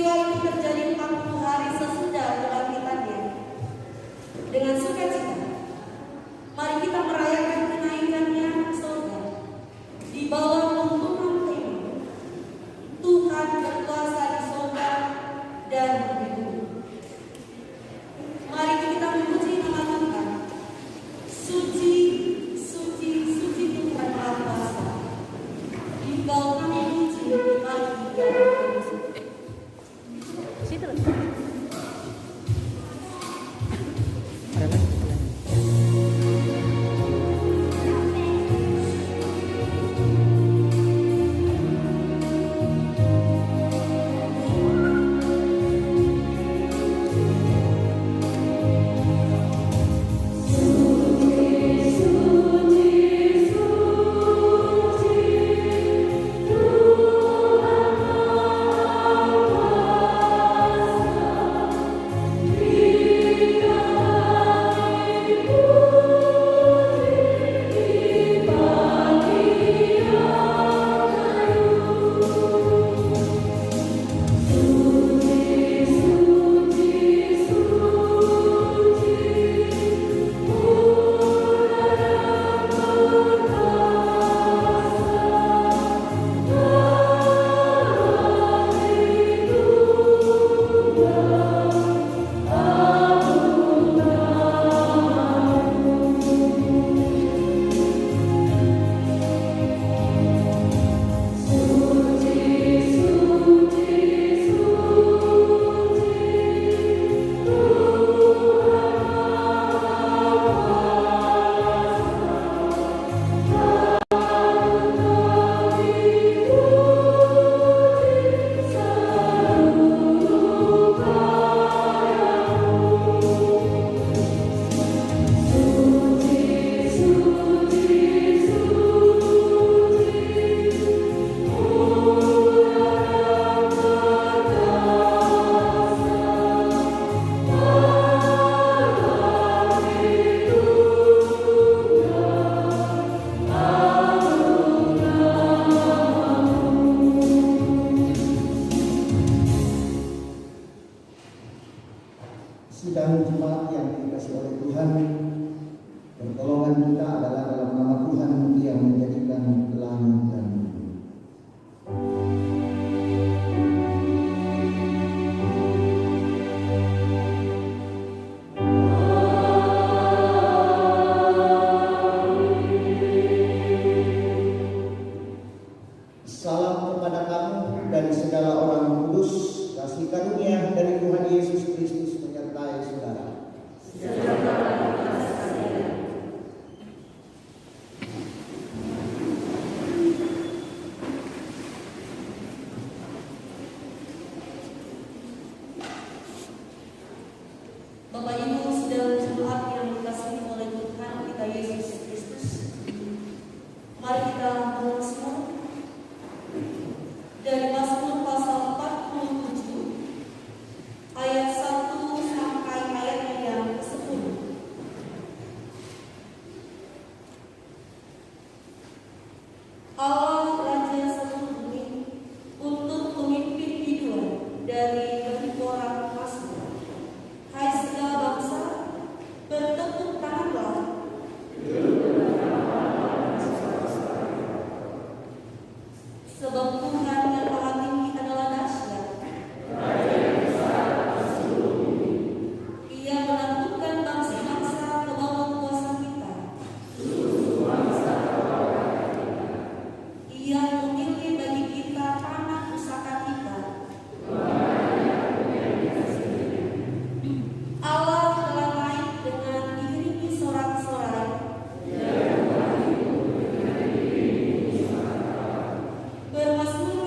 itu terjadi 40 hari sesudah kebangkitannya. Dengan sukacita, mari kita merayakan kenaikannya ke surga di bawah tuntunan tema Tuhan berkuasa di surga dan di bumi. Mari kita memuji nama Tuhan. Suci, suci, suci Tuhan Maha Kuasa. Engkau kami puji bagi yang kudus. Situ. Sidang jemaat yang dikasihi oleh Tuhan, pertolongan kita adalah dalam nama Tuhan yang menjadikan langit dan bumi. Salam kepada kamu dari segala orang kudus, kasih karunia dari Tuhan Yesus Kristus menyertai saudara. Bapak Ibu saudara jemaat yang dikasihi oleh Tuhan kita Yesus Kristus, mari kita bermazmur dari Mazmur pasal 47 ayat 1 sampai ayatnya yang ke-10. Allah Raja seluruh bumi untuk pemimpin biduan dari orang Mazmur. Hai segala bangsa, bertepuk tanganlah. Sebab Tuhan yang Maha Tinggi adalah dahsyat. Ia menakutkan bangsa-bangsa ke bawah kuasa kita. Ia memilih bagi kita tanah pusaka kita. Allah telah naik dengan diiringi sorak-sorai. Bermazmur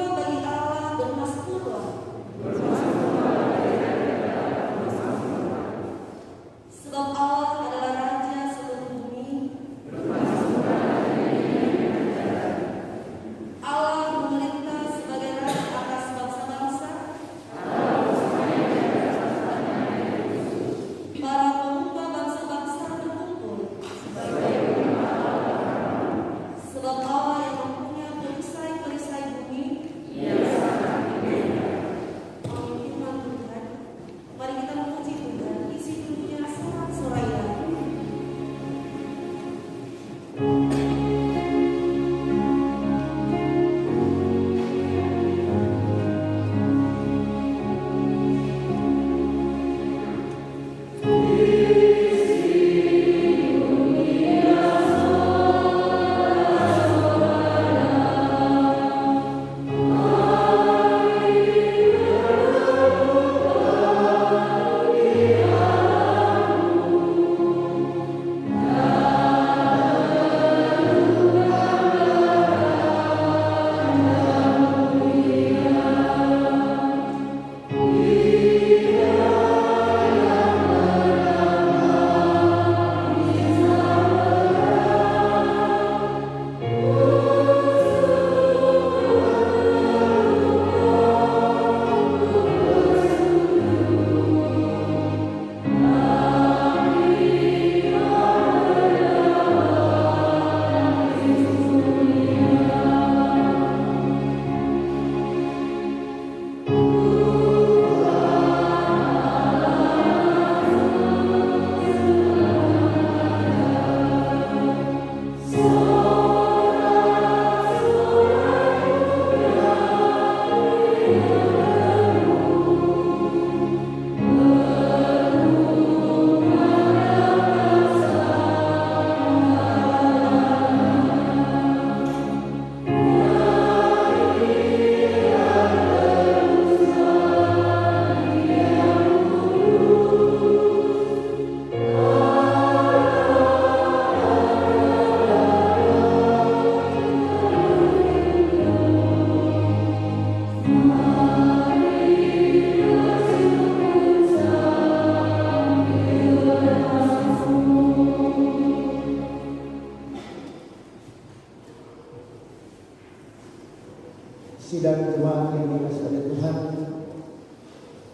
sidang jemaat yang dikasihi oleh Tuhan,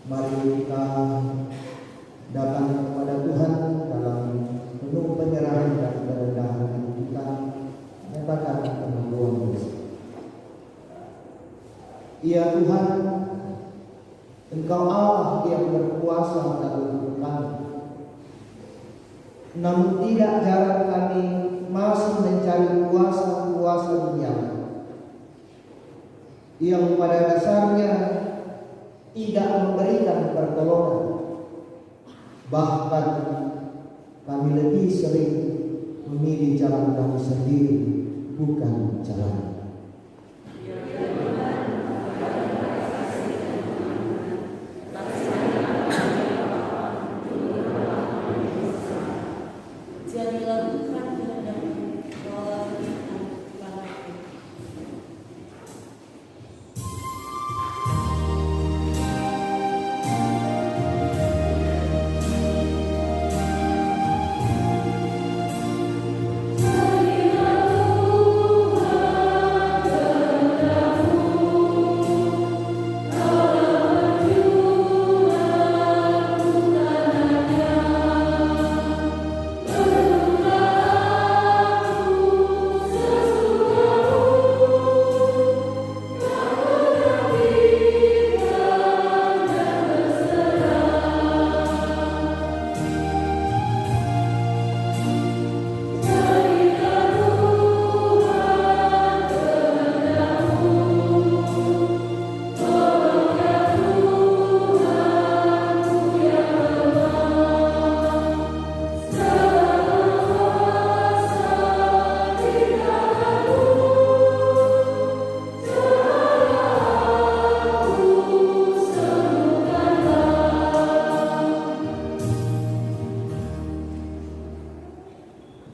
mari kita datang kepada Tuhan dalam penuh penyerahan dan kerendahan kita, menyatakan pengakuan dosa. Ya Tuhan, Engkau Allah yang berkuasa dalam kami. Namun tidak jarang kami masih mencari kuasa-kuasa dunia yang pada dasarnya tidak memberikan pertolongan. Bahkan kami lebih sering memilih jalan kami sendiri, bukan jalan. Jadilah Tuhan kehendak-Mu bahwa kita lakukan.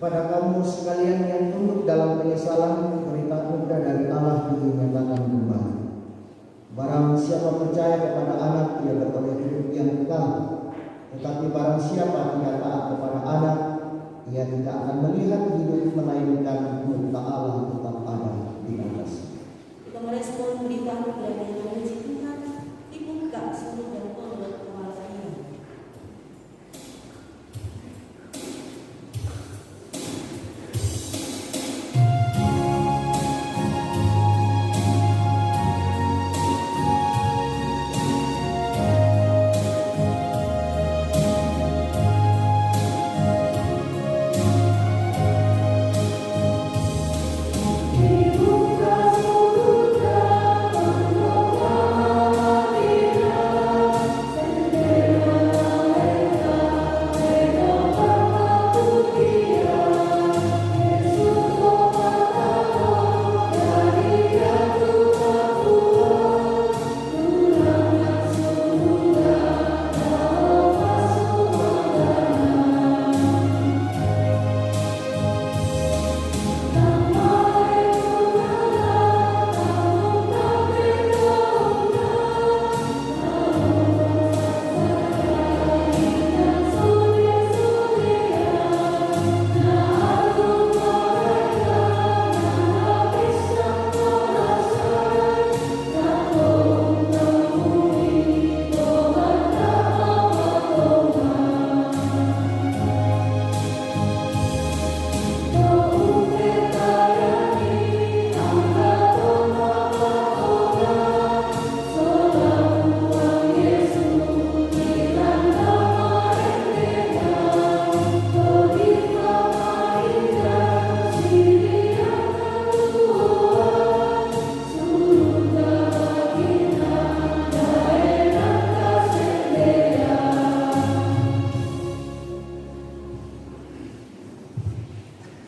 Kepada kamu sekalian yang tunduk dalam penyesalan, berita anugerah dari Allah dinyatakan kembali. Barang siapa percaya kepada Anak, ia beroleh hidup yang kekal. Tetapi barang siapa tidak taat kepada Anak, ia tidak akan melihat hidup, melainkan murka Allah tetap ada di atas. Kita merespon berita anugerah yang memuji Tuhan, dibuka surga dan tolong kepala ia.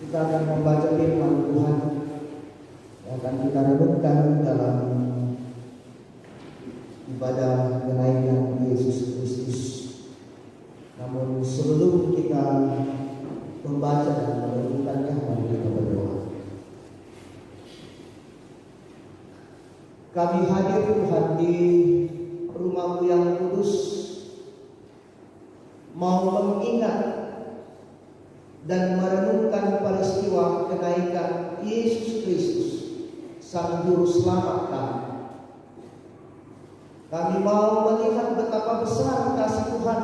Kita akan membaca firman Tuhan yang akan kita renungkan dalam ibadah kenaikan Yesus Kristus. Namun sebelum kita membaca dan merenungkannya, mari kita berdoa. Kami hadir Tuhan di rumah-Mu yang kudus, mau mengingat dan merenungkan peristiwa kenaikan Yesus Kristus, Sang Juru Selamat kami. Kami mau melihat betapa besar kasih Tuhan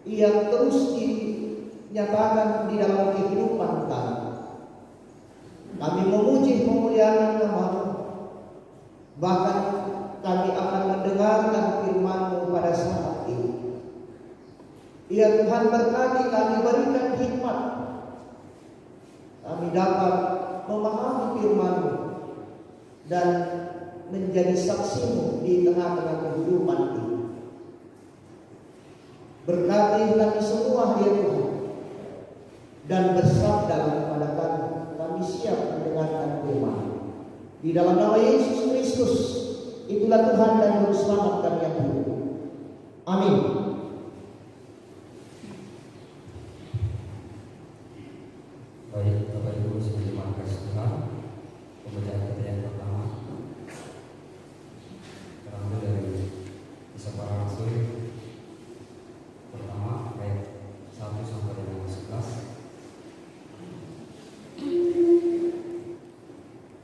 yang terus dinyatakan di dalam kehidupan kami. Kami memuji pemuliaan nama-Mu. Bahkan kami akan mendengarkan firman-Mu pada saat ini. Ya Tuhan, berkati kami, berikan hikmat. Kami dapat memahami firman-Mu dan menjadi saksi-Mu di tengah-tengah kehidupan ini. Berkati kami semua, ya Tuhan, dan bersabdalah kepada kami siap mendengarkan firman. Di dalam nama Yesus Kristus, itulah Tuhan dan Juru Selamat kami yang hidup. Amin. Baik, Bapak Ibu sekalian kasih Tuhan, pembacaan kita yang pertama terambil dari Kisah Para Rasul pertama ayat 1 sampai dengan 11.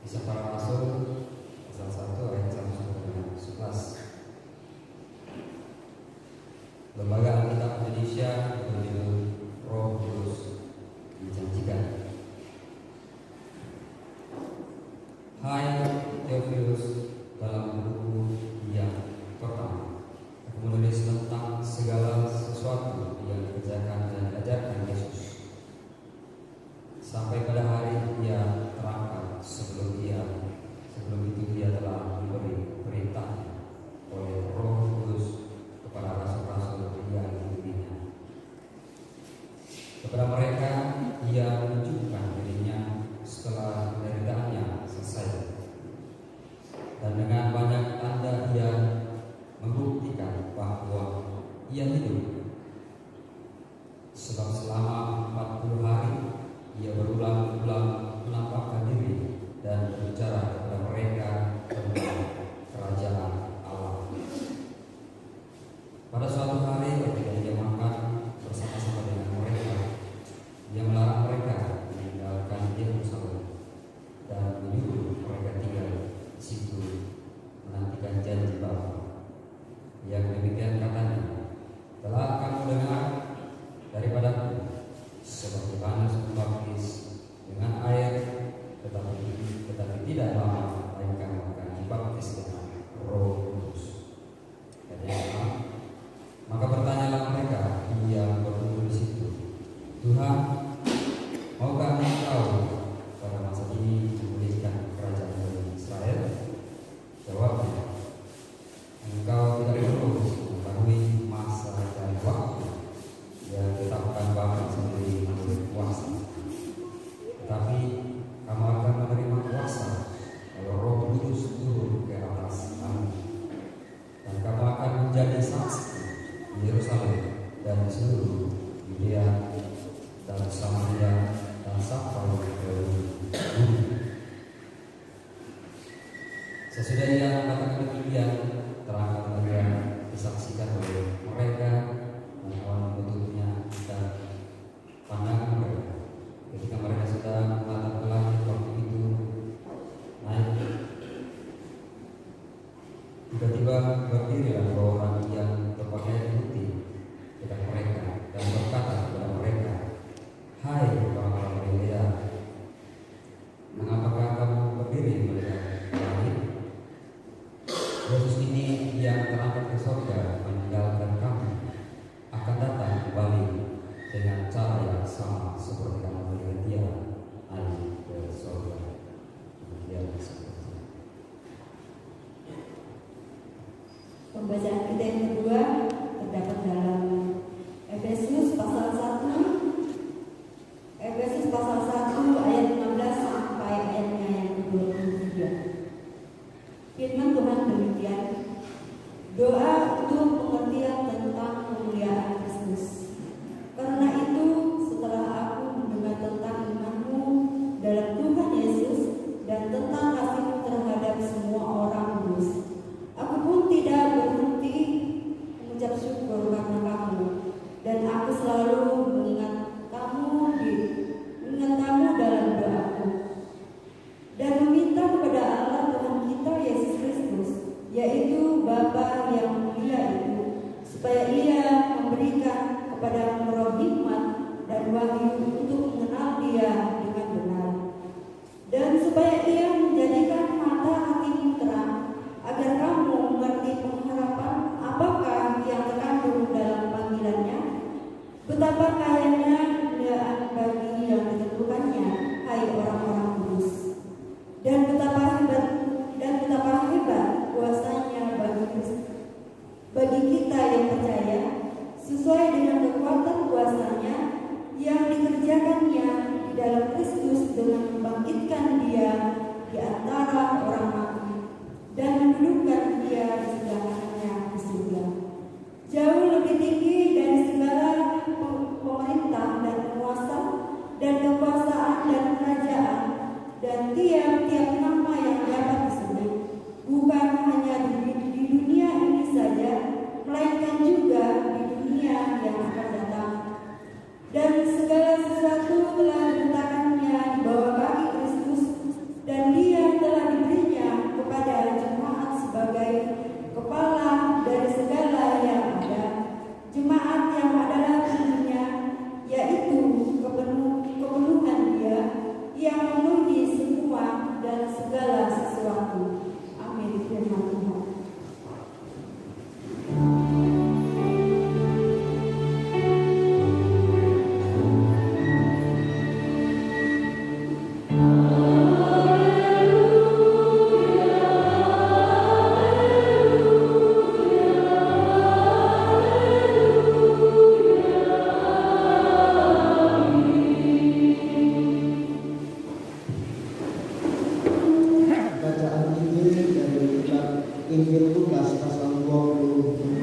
Kisah Para Rasul pasal 1 ayat 1 sampai dengan 11. Lembaga Alkitab Indonesia berjudul Roh Kudus dijanjikan. Hai Theophilus, dalam buku yang pertama aku menulis tentang segala sesuatu yang dikerjakan dan diajarkan Yesus sampai pada hari Ia terangkat. Sebelum itu Ia telah diberi perintah oleh Roh Kudus kepada rasul-rasul yang dipimpinnya. Kepada mereka Ia menunjukkan dirinya setelah penderitaannya selesai, dan dengan banyak tanda Ia membuktikan bahwa Ia hidup. Sebab selama 40 hari Ia berulang-ulang menampakkan diri dan berbicara kepada mereka tentang kerajaan Allah. Pada suatu hari ketika Ia makan bersama-sama dengan mereka, Ia melarang mereka meninggalkan Yerusalem dan menyuruh mereka tinggal di situ menantikan janji Bapa. Yang demikian katanya, telah kamu dengar daripadaku sebab Yohanes membaptis dengan air, tetapi tidak lama lagi kamu akan dibaptis dengan Roh Kudus. Maka bertanyalah mereka yang berkumpul di situ, Tuhan, maukah Engkau pada masa ini memulihkan kerajaan Bani Israel? Jawabnya, Engkau tidak perlu mengetahui masa dan waktu yang ditetapkan Bapa sendiri menurut kuasa, tetapi kamu akan menerima kuasa kalau Roh Kudus turun ke atas kamu, dan kamu akan menjadi saksi di Yerusalem dan di seluruh Yudea dan Samaria dan sampai ke bumi. Sesudah Ia mengatakan demikian, terangkat Ia disaksikan oleh mereka dan awan bentuknya dan pandangan mereka. Ketika mereka sedang menatap ke langit waktu itu naik, tiba-tiba berdirilah dua orang yang berpakaian putih dekat mereka dan berkata kepada mereka, Hai orang-orang Galilea, mengapakah kamu berdiri melihat langit? Yesus ini yang terangkat ke surga meninggalkan kamu akan datang kembali dengan cara yang sama seperti kamu melihat Dia naik ke surga. Demikian seperti. Pembacaan kita yang kedua terdapat dalam Efesus pasal 1 ayat 15 sampai ayatnya yang ke-23. Firman Tuhan demikian, doa untuk pengertian tentang kemuliaan Kristus. Karena itu, setelah aku mendengar tentang iman-mu dalam Tuhan Yesus dan tentang kasih-Mu terhadap semua orang kudus, aku pun tidak berhenti yaitu Bapa yang mulia itu, supaya Ia memberikan kepada roh hikmat dan wahyu untuk mengenal Dia dengan benar, dan supaya Ia menjadikan mata hatimu terang, agar kamu mengerti pengharapan apakah yang terkandung dalam panggilannya, betapa kayanya kemuliaan bagi yang ditentukannya, hai orang-orang kudus, dan betapa hebat kuasanya bagi kita yang percaya, sesuai dengan kekuatan kuasanya yang dikerjakannya di dalam Kristus dengan membangkitkan Dia di antara orang mati dan mendudukkan Dia di sebelah kanannya di surga, jauh lebih tinggi dari segala pemerintah dan penguasa dan kekuasaan dan kerajaan dan tiap-tiap nama yang dapat disebut, bukan hanya di dunia ini saja, melainkan juga di dunia yang akan datang. Dan segala sesuatu telah diletakkannya di bawah kaki Kristus, dan Dia telah diberinya kepada jemaat sebagai kepala dari segala yang ada. Jemaat yang adalah tubuhnya, yaitu kepenuhan Dia yang memenuhi semua dan segala sesuatu. Amin. Firman Tuhan. Bacaan Injil dari kitab Injil Lukas pasal 24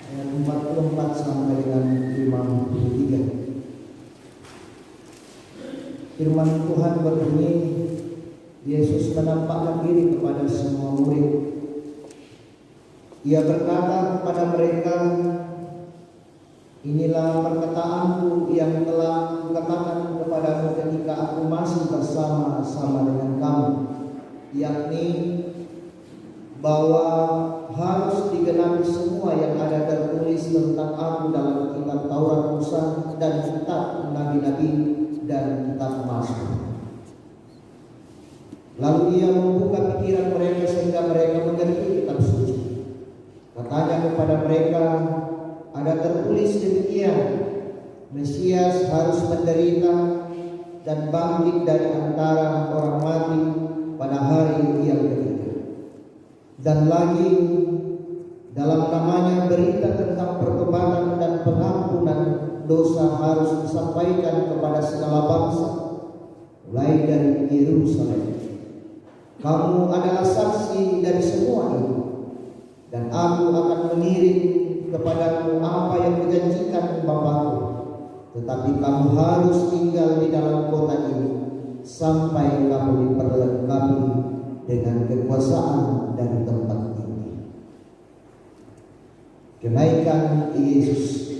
ayat 44 sampai dengan 53. Firman Tuhan berbunyi, Yesus menampakkan diri kepada semua murid. Ia berkata kepada mereka, inilah perkataanku yang telah kukatakan kepadamu ketika aku masih bersama-sama dengan kamu, yakni bahwa harus digenapi semua yang ada tertulis tentang aku dalam kitab Taurat Musa dan kitab Nabi-Nabi dan kitab Mazmur. Lalu Ia membuka pikiran mereka sehingga mereka mengerti kitab suci. Katanya kepada mereka, ada tertulis demikian, Mesias harus menderita dan bangkit dari antara orang mati pada hari yang ketiga. Dan lagi, dalam namanya berita tentang pertobatan dan pengampunan dosa harus disampaikan kepada segala bangsa, mulai dari Yerusalem. Kamu adalah saksi dari semua itu, dan aku akan mengirim kepadamu apa yang dijanjikan Bapa-Ku. Tetapi kamu harus tinggal di dalam kota ini sampai kamu diperlengkapi dengan kekuasaan dari tempat ini. Kenaikan Yesus.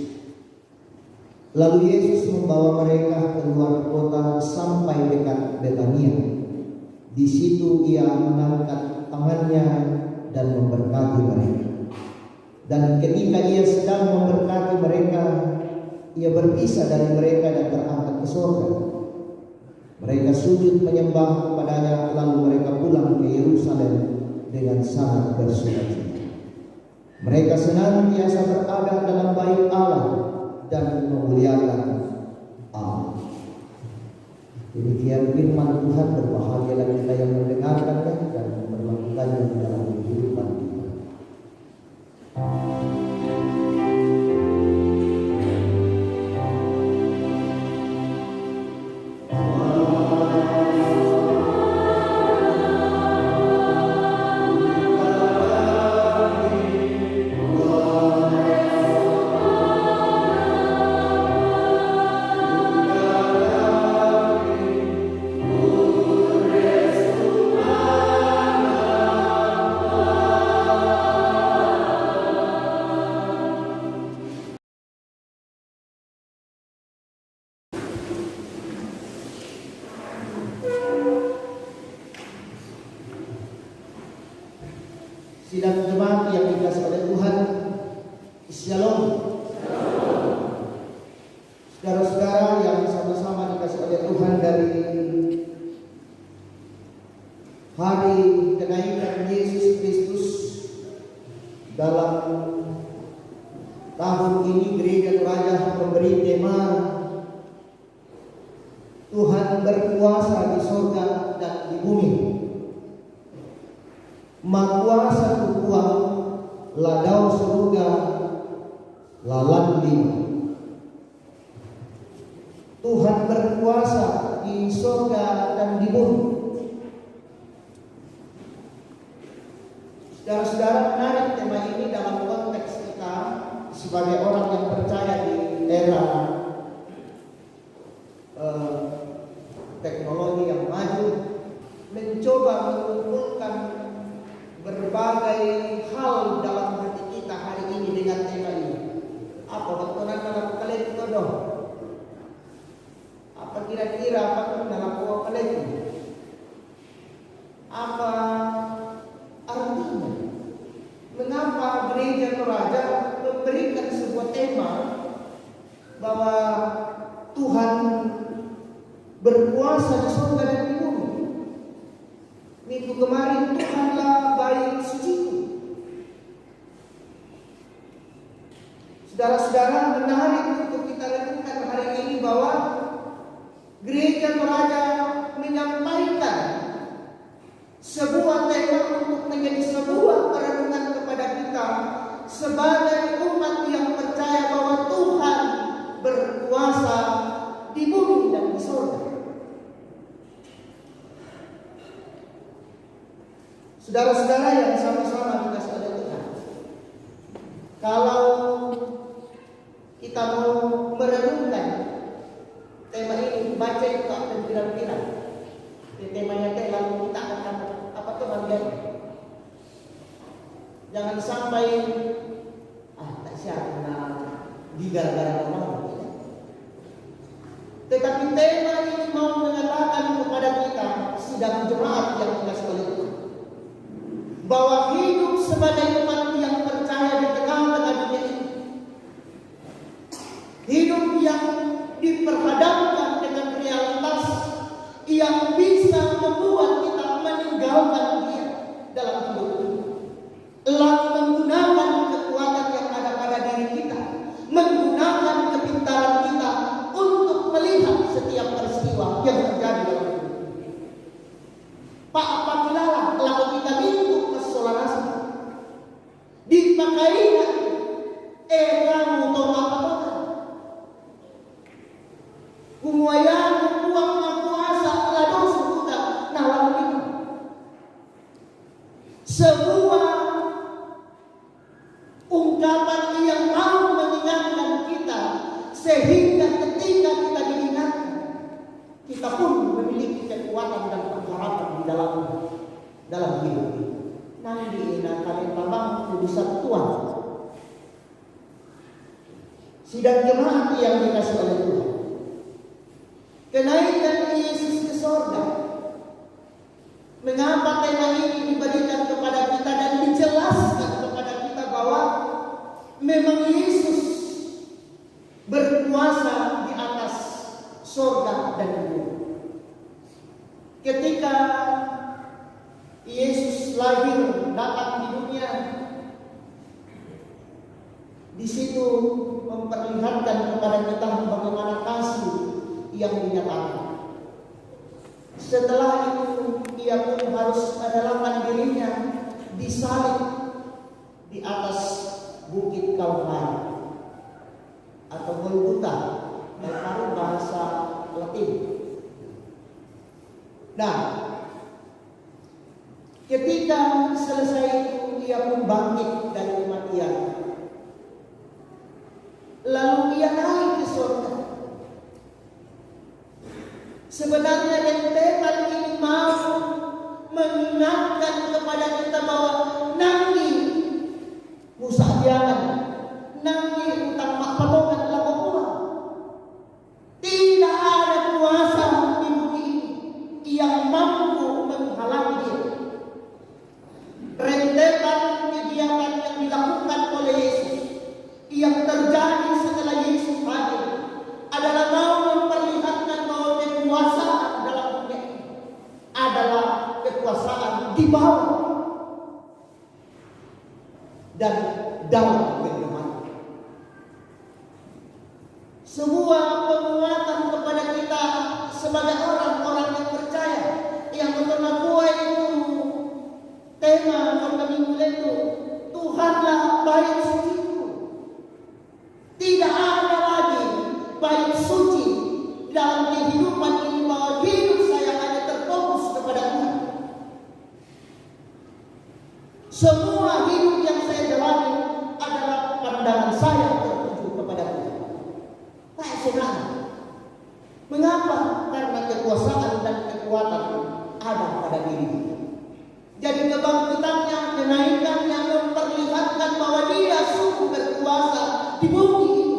Lalu Yesus membawa mereka keluar kota sampai dekat Betania. Di situ Ia mengangkat tangannya dan memberkati mereka. Dan ketika Ia sedang memberkati mereka, Ia berpisah dari mereka dan terangkat ke surga. Mereka sujud menyembah kepadanya, lalu mereka pulang ke Yerusalem dengan sangat bersukacita. Mereka senantiasa berada dalam bait Allah dan memuliakan Allah. Demikian firman Tuhan. Berbahagialah kita yang mendengarkannya dan memperlakukannya dalam kehidupan kita. Yesus Sidang jemaat yang dikasihi oleh Tuhan, Shalom. Saudara-saudara yang sama-sama dikasihi oleh Tuhan, dari hari kenaikan Yesus Kristus dalam tahun ini, Gereja Toraja memberi tema Tuhan berkuasa di surga dan di bumi. Makuasa tukuang ladau surga lalan lima. Tuhan berkuasa di surga dan di bumi. Saudara-saudara, menarik tema ini dalam konteks kita sebagai orang yang percaya di era teknologi yang maju, mencoba mengumpulkan berbagai hal dalam hati kita hari ini dengan tema ini. Apa betulan dalam kalian itu dong? Apa kira-kira apa dalam kalian itu? Apa artinya? Mengapa Gereja Toraja memberikan sebuah tema bahwa Tuhan berkuasa di surga dan di bumi? Minggu kemarin, Tuhanlah bayi suciku. Saudara-saudara, menarik untuk kita renungkan hari ini bahwa Gereja Toraja menyampaikan sebuah tema untuk menjadi sebuah perenungan kepada kita sebagai umat yang percaya bahwa Tuhan berkuasa di bumi dan di surga. Saudara-saudara yang sama-sama dikasihi oleh Tuhan, kalau kita mau merenungkan tema ini, baca itu akan pirang-pirang. Temanya lalu kita akan apa tuh bagian? Jangan sampai tak siapa digara-gara orang. Tetapi tema ini mau mengatakan kepada kita, sidang jemaat yang dikasihi oleh Tuhan, bahwa hidup sebagai umat yang percaya di tengah-tengah dunia ini, hidup yang diperhadapkan dengan realitas yang bisa membuat kita meninggalkan Dia dalam hidup ini, lalu menggunakan kekuatan yang ada pada diri kita, menggunakan kepintaran kita untuk melihat setiap peristiwa yang terjadi dalam hidup ini. Pak apabila lalu kita minta kesolarasi dipakainya kamu tahu apa kumuayan uang kuasa lalu sudah nalar ini sebuah ungkapan yang mau mengingatkan kita sehingga ketika kita diingatkan kita pun memiliki kekuatan dan pengharapan di dalam hidup ini. Nanti kalian babang kudusat Tuhan. Sidang jemaat yang dikasihi oleh Tuhan, kenaikan Yesus ke surga. Mengapa tema ini diberikan kepada kita dan dijelaskan kepada kita bahwa memang Yesus berkuasa di atas surga dan bumi. Ketika Yesus lahir datang di dunia, di situ memperlihatkan kepada kita bagaimana kasih yang dinyatakan. Setelah itu ia pun harus merelakan dirinya disalib di atas bukit Kalvari atau Golgota, Kalvari bahasa Latin. Nah, ketika selesai itu ia pun bangkit dari kematian. Lalu ia naik ke surga. Sebenarnya rentetan ini mau mengingatkan kepada kita bahwa nanti Musa jangan, nanti utang mak pamongan lakukan. Tidak ada kuasa di bumi ini yang mampu menghalangi rentetan bawah dan dalam kegemaran. Sebuah penguatan kepada kita sebagai orang-orang yang percaya, yang mengenal itu tema pada minggu itu, Tuhanlah bait suciku. Tidak ada lagi bait suci dalam kehidupan ini, bahwa hidup saya hanya terfokus kepada Tuhan. Semua hidup yang saya jalani adalah pandangan saya tertuju kepada Tuhan. Tak senang. Mengapa? Karena kekuasaan dan kekuatan ada pada diri kita. Jadi kebangkitannya, kenaikannya memperlihatkan bahwa Dia sungguh berkuasa di bumi ini.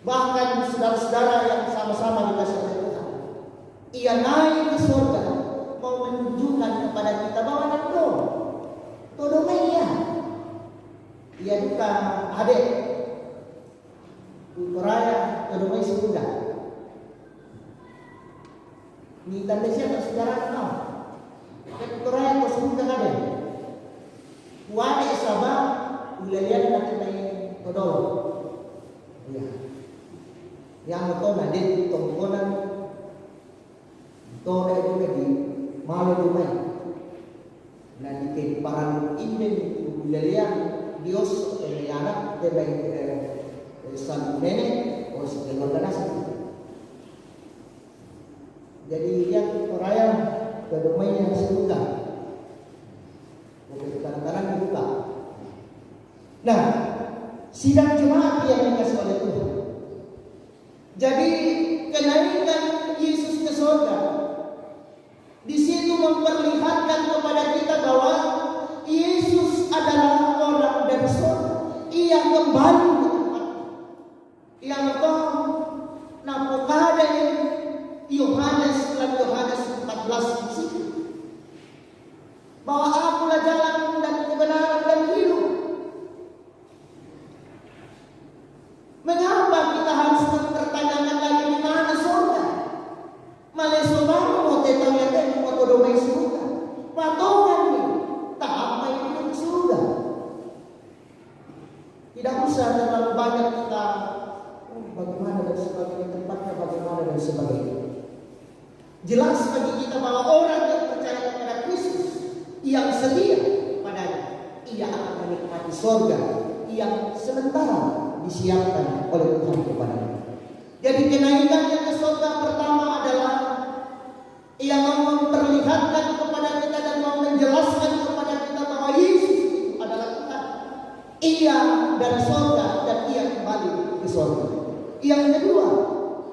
Bahkan saudara-saudara yang sama-sama dikasih oleh Tuhan, Ia naik ke surga, mau menunjukkan kepada kita bahwa nanti todomenya Ia duka adik Utoraya todomai surga. Ni tanda siapa saudara kenal? Dan Utoraya ko surga ada. Wade sabah ulalian natin na todol. Ya. Yang ito na din tungkulan ito na ito na di malo dumay na di kay parang imen ulalian Dios ay anak de San Nenek o sa Galaganas. Jadi yang orang kedumay yang surga. Mungkin kadang-kadang dibuka. Nah, sidang jemaat yang dikasih oleh Tuhan. Jadi kenaikan Yesus ke surga, di situ memperlihatkan kepada kita bahwa Yesus adalah orang dari surga. Ia kembali ke tempat yang napukada Yohanes 14 di situ. Bahwa akulah jalan dan kebenaran dan hidup. Mengapa kita harus mempertanyakan lagi di mana surga? Malesobano mo tetang yakin mo todo may surga. Patungan ni tak may hidup surga. Tidak usah terlalu banyak kita bagaimana dan sebagainya, tempatnya bagaimana dan sebagainya. Jelas bagi kita bahwa orang yang percaya kepada Kristus, yang setia padanya, ia akan menikmati surga yang sementara disiapkan oleh Tuhan kepadanya. Jadi kenaikannya ke surga pertama adalah ia mau memperlihatkan kepada kita dan mau menjelaskan kepada kita bahwa Yesus itu adalah Tuhan. Ia dari surga dan ia kembali ke surga. Yang kedua,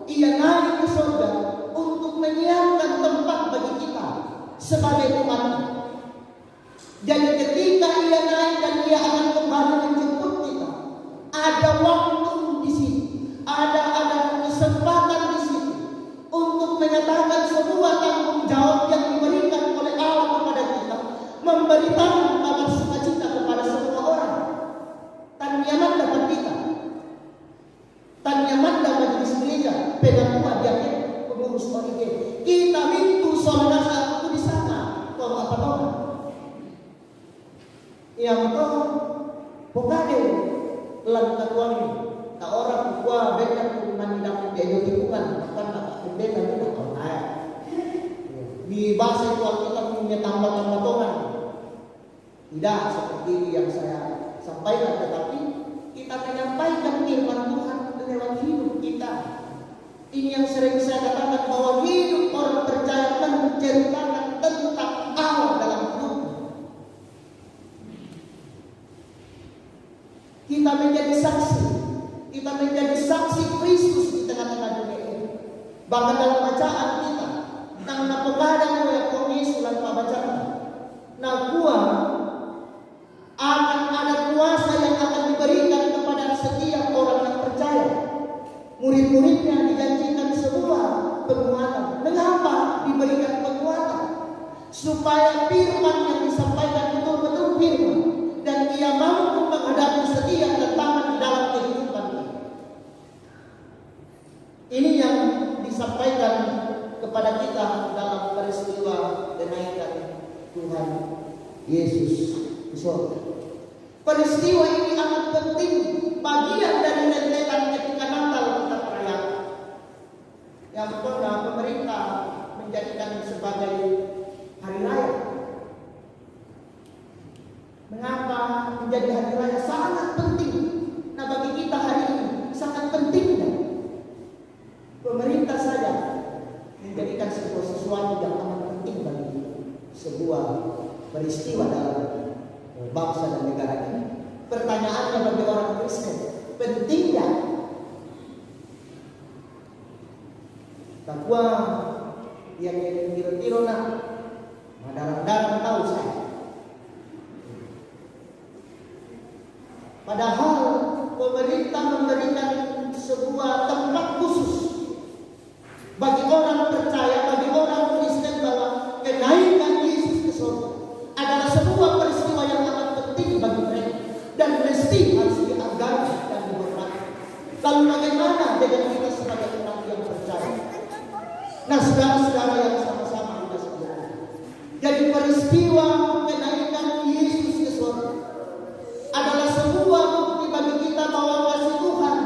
ia naik ke surga untuk menyiapkan tempat bagi kita sebagai umatnya. Jadi ketika ia naik dan ia akan kembali menjemput kita, ada waktu di sini, ada kesempatan di sini untuk menyatakan sebuah tanggung jawab yang diberikan oleh Allah kepada kita, memberitakan kabar sukacita kepada semua orang. Tan nyaman dapat kita, tan nyaman dapat majelis gereja, pengakuan yakin pengurus orige. Kita mintu saudara satu di sana, kalau apa tahu? Yang betul, pokade lan katuan ta orang gua beda manidang dia tikungan bukan tak beda beda orang di bahasa itu kita punya tambah-tambah tongan. Tidak seperti yang saya sampaikan, tetapi kita menyampaikan firman Tuhan lewat hidup kita. Ini yang sering saya katakan bahwa hidup orang percaya menceritakan tentang Allah dalam hidup. Kita menjadi saksi. Kita menjadi saksi Kristus di tengah-tengah dunia ini. Bahkan dalam bacaan kita, nang napakadang mo yung Yesus lang pabacaan. Na kuha akan ada kuasa yang akan diberikan kepada setiap orang yang percaya. Murid-muridnya dijanjikan sebuah penguatan. Mengapa diberikan penguatan? Supaya firman yang disampaikan betul-betul firman, dan ia mampu menghadapi setiap tantangan di dalam kehidupan ini. Ini yang disampaikan kepada kita dalam kenaikan Tuhan Yesus ke surga. Peristiwa ini amat penting, bagian dari rentetan ketika Natal kita merayakan. Yang pertama, pemerintah menjadikan sebagai hari raya. Mengapa menjadi hari raya? Sangat penting. Nah, bagi kita hari ini sangat penting. Pemerintah saja menjadikan sebuah sesuatu yang amat penting bagi sebuah peristiwa dalam bangsa dan negara ini. Pertanyaannya bagi orang Kristen, pentingnya takwa yang tiro-tiro nak darah tahu saya. Padahal pemerintah memberikan sebuah tempat khusus bagi orang percaya, bagi orang Kristen bahwa kenaikan Yesus ke surga adalah sebuah peristiwa yang amat penting bagi mereka dan mesti harus dihargai dan dihormati. Lalu bagaimana dengan kita sebagai orang yang percaya? Nah, saudara-saudara yang sama-sama kita sekalian, jadi peristiwa kenaikan Yesus ke surga adalah sebuah bukti bagi kita bahwa kasih Tuhan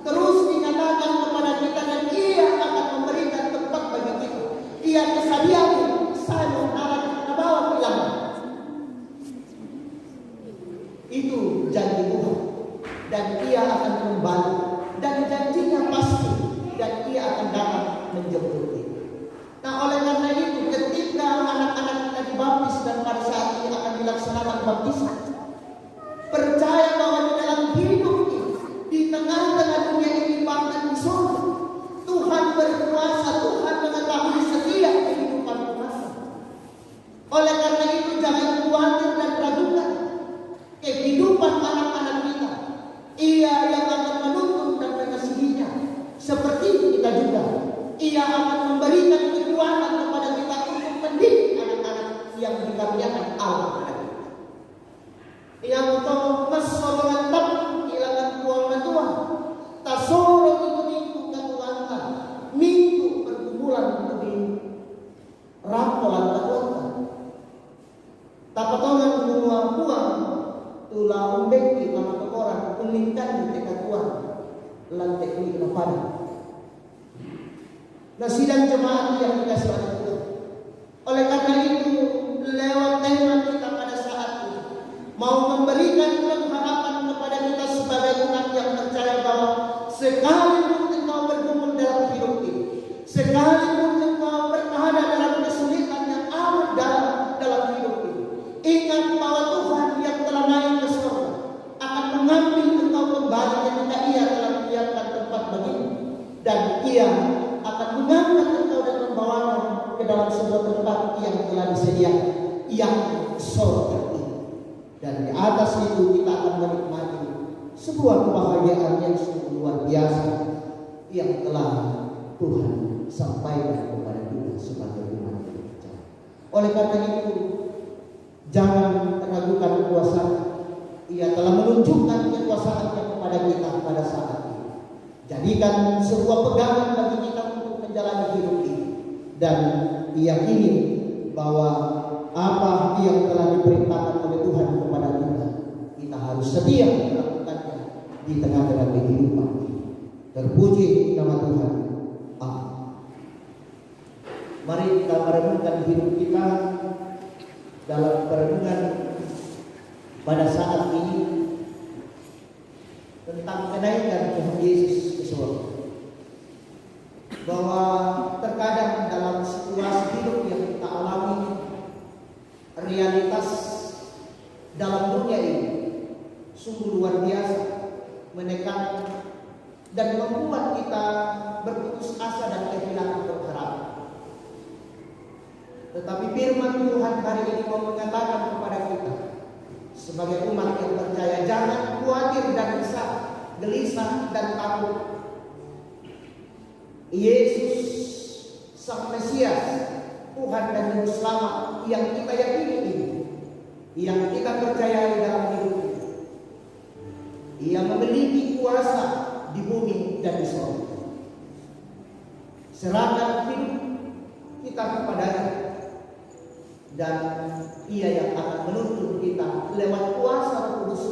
terus dinyatakan kepada kita dan Ia akan memberikan tempat bagi kita. Ia kesediaan saya mengarah ke bawah bilang. Itu janji Tuhan dan Ia akan kembali dan janjinya pasti dan Ia akan datang menjemput kita. Nah, oleh karena itu ketika anak-anak kita dibaptis dan pada saat ini akan dilaksanakan baptisan, percaya bahwa di dalam hidup ini, di tengah-tengah dunia ini bahkan di surga, Tuhan berkuasa, Tuhan mengetahui setiap kehidupan umat. Oleh karena itu jangan khawatir dan ragukan kehidupan anak-anak kita. Ia yang akan menuntun dan mengasihinya. Seperti kita juga, Ia akan memberikan kekuatan kepada kita untuk mendidik anak-anak yang dikaruniakan Allah kepada kita. Yang mas mengantap kehilangan kuasa Tuhan. Tak sorong itu minggu kekuatan, minggu pergumulan itu di rampolan kekuatan. Tak potongan buang tulah umbek di nama orang kulingkan di kekuatan lantai ini kepada. Nah, sidang jemaat yang dikasih oleh Tuhan. Oleh karena itu, lewat tema kita pada saat ini mau memberikan pengharapan kepada kita sebagai umat yang percaya bahwa sekalipun engkau bergumul dalam hidup ini, sekalipun engkau berada dalam kesulitan yang amat dalam hidup ini, ingat bahwa Tuhan yang telah naik ke surga akan mengambil engkau kembali ketika Ia telah menyiapkan tempat bagimu, dan Ia akan mengangkat engkau dan membawamu ke dalam sebuah tempat yang telah disediakan, yang surga ini. Dan di atas itu kita akan menikmati sebuah kebahagiaan yang sungguh luar biasa yang telah Tuhan sampaikan kepada kita sebagai umat yang percaya. Oleh karena itu, jangan ragukan kuasa. Ia telah menunjukkan kekuasaannya kepada kita pada saat ini. Jadikan sebuah pegangan bagi kita untuk menjalani hidup ini dan yakini bahwa apa yang telah diperintahkan oleh Tuhan kepada kita, kita harus setia melakukannya di tengah-tengah kehidupan ini. Terpuji nama Tuhan. Amin. Mari kita merenungkan hidup kita dalam perenungan pada saat ini tentang kenaikan Tuhan Yesus ke surga. Bahwa terkadang dalam situasi hidup yang kita alami, realitas dalam dunia ini sungguh luar biasa, menekan dan membuat kita berputus asa dan kehilangan pengharapan. Tetapi firman Tuhan hari ini mau mengatakan kepada kita sebagai umat yang percaya, jangan khawatir dan risau, gelisah dan takut. Yesus Sang Mesias, Tuhan dan Juru Selamat yang kita yakini ini, yang kita percayai dalam hidup ini, Ia memiliki kuasa di bumi dan di surga. Serahkan hidup kita kepada-Nya, dan Ia yang akan menuntun kita lewat kuasa Roh Kudus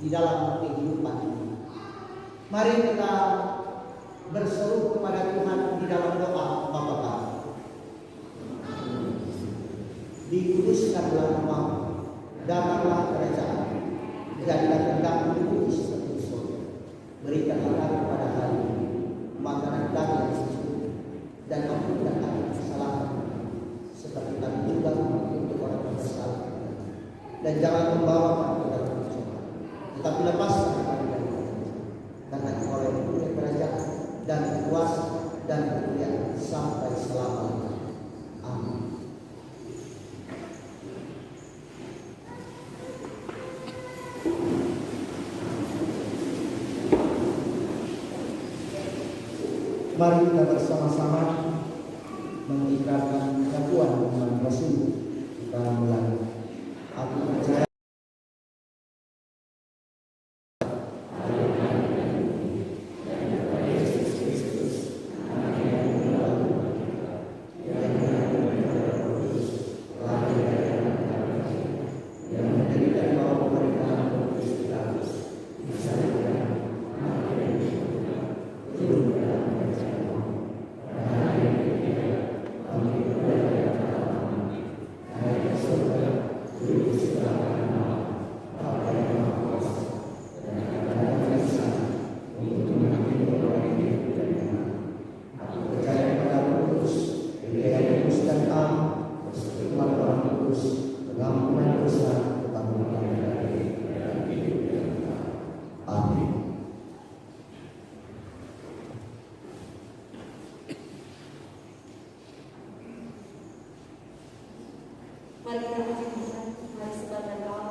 di dalam kehidupan ini. Mari kita berseru kepada Tuhan di dalam doa Bapa kami. Dikuduskanlah namamu, datanglah kerajaan, jadilah kehendakmu di bumi seperti di surga. Berikanlah kami pada hari ini makanan kami yang secukupnya, dan ampunkan kami kesalahan seperti kami juga mengampuni orang yang bersalah. Dan jangan membawa kami ke dalam pencobaan, tetapi lepaskan kami dari kejahat. Karena Engkau yang punya kerajaan dan kuasa dan kemuliaan sampai selama-lamanya. Amin. Mari kita bersama-sama mengikrarkan pengakuan iman Rasul. Kita mulai. Aku percaya Mari kita puji Tuhan, mari sebarkan doa.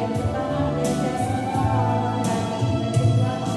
Baik pertama belajar semua halaman kaki dan juga halaman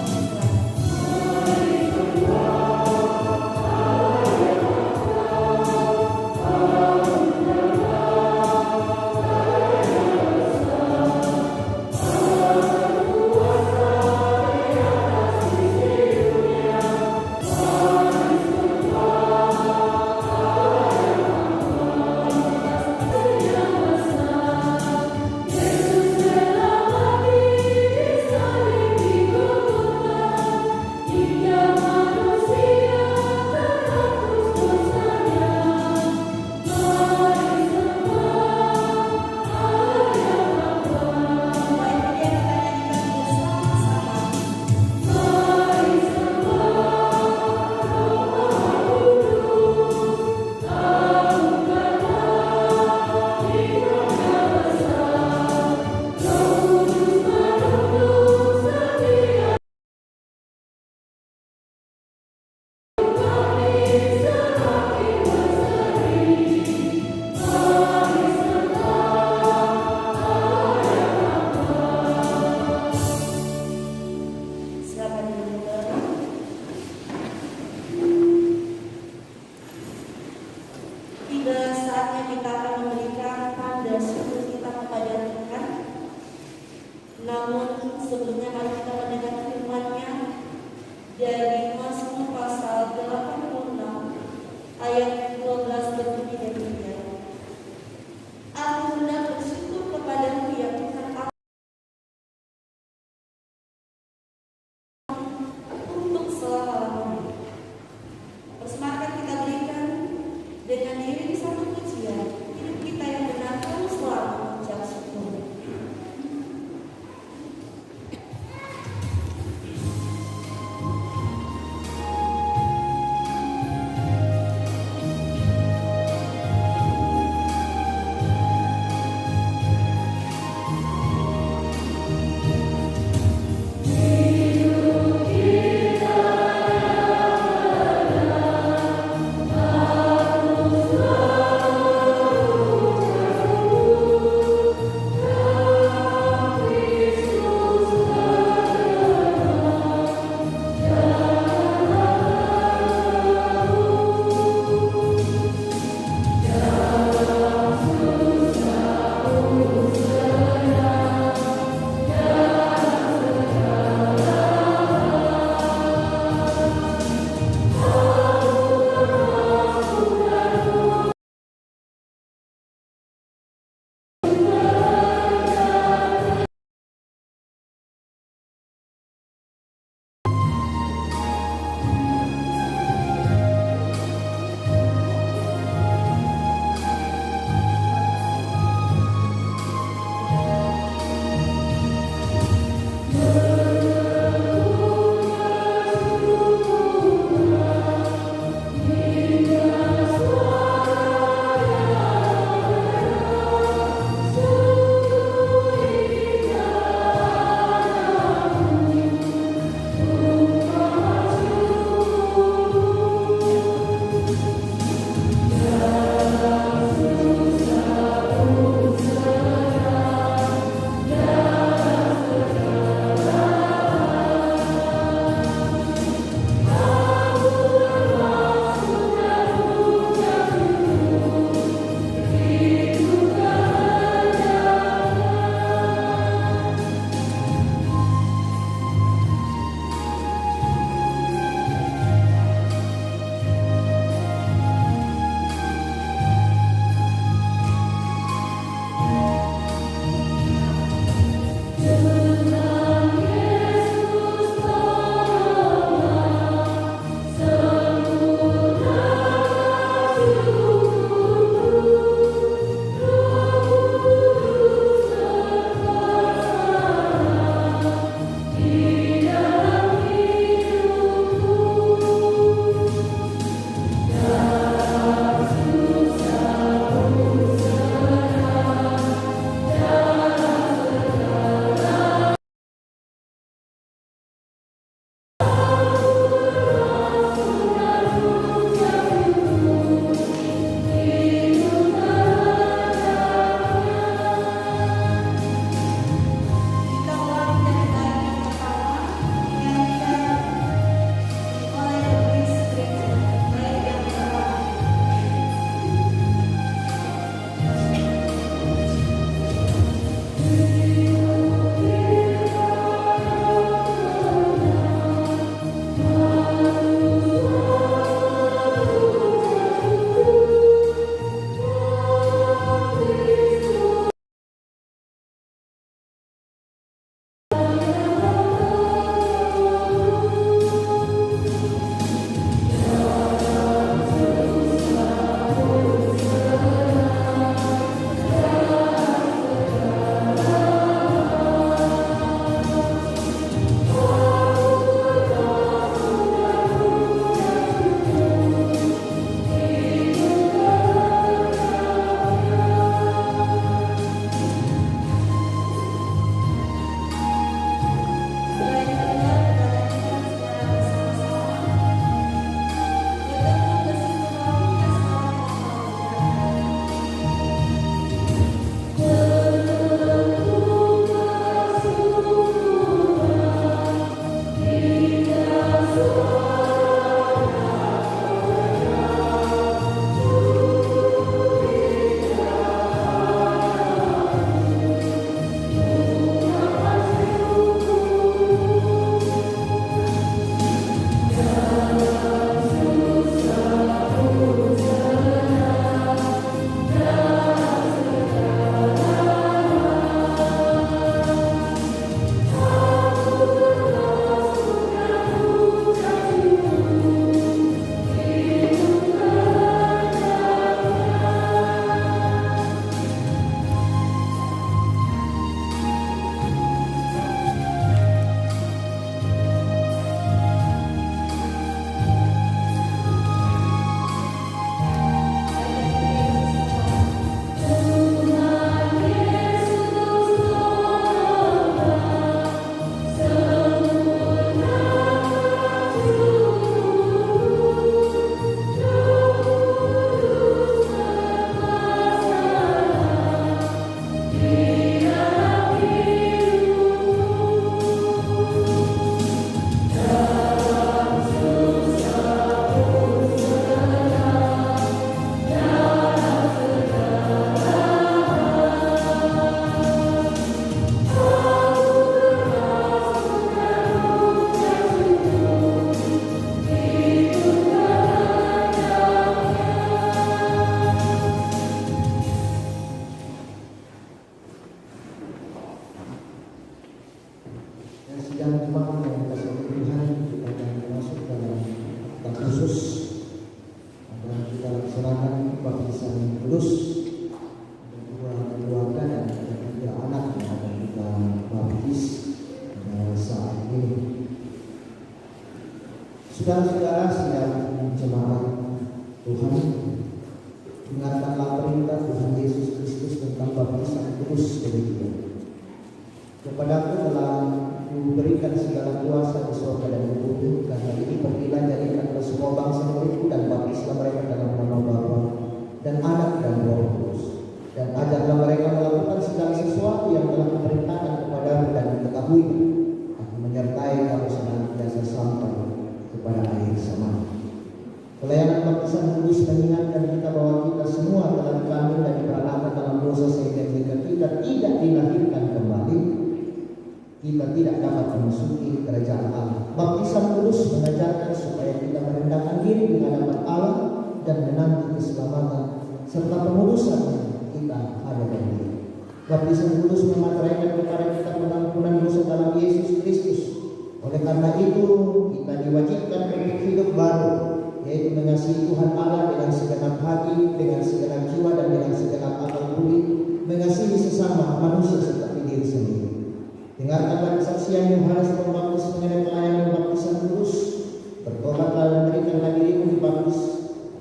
Saudara-saudara sidang jemaat Tuhan, dengarkanlah perintah Tuhan Yesus Kristus tentang baptisan kudus demikian. Kepadaku telah diberikan segala kuasa di surga dan di bumi. Karena ini pergilah jadikan ke semua bangsa muridku dan baptislah mereka dalam nama Bapa dan Anak dan Roh Kudus. Dan ajarlah mereka melakukan segala sesuatu yang telah kuperintahkan kepadamu dan diketahui. Aku menyertai kamu senantiasa sampai kepada akhir zaman. Pelayanan baptisan kudus mengingatkan kita bahwa kita semua telah dikandung dan diperanakan dalam dosa sehingga jika kita tidak dilahirkan kembali, kita tidak dapat memasuki kerajaan Allah. Baptisan kudus mengajarkan supaya kita merendahkan diri di hadapan Allah dan menanti keselamatan serta pengudusan kita hadapan Dia. Baptisan kudus memateraikan kepada kita pengampunan dosa dalam Yesus Kristus. Oleh karena itu, kita diwajibkan untuk hidup baru, yaitu mengasihi Tuhan Allah dengan segenap hati, dengan segenap jiwa, dan dengan segenap akal budi, mengasihi sesama manusia seperti diri sendiri. Dengarkanlah kesaksian Yohanes Pembaptis mengenai pelayanan baptisan kudus. Bertobatlah dan berikanlah dirimu dibaptis,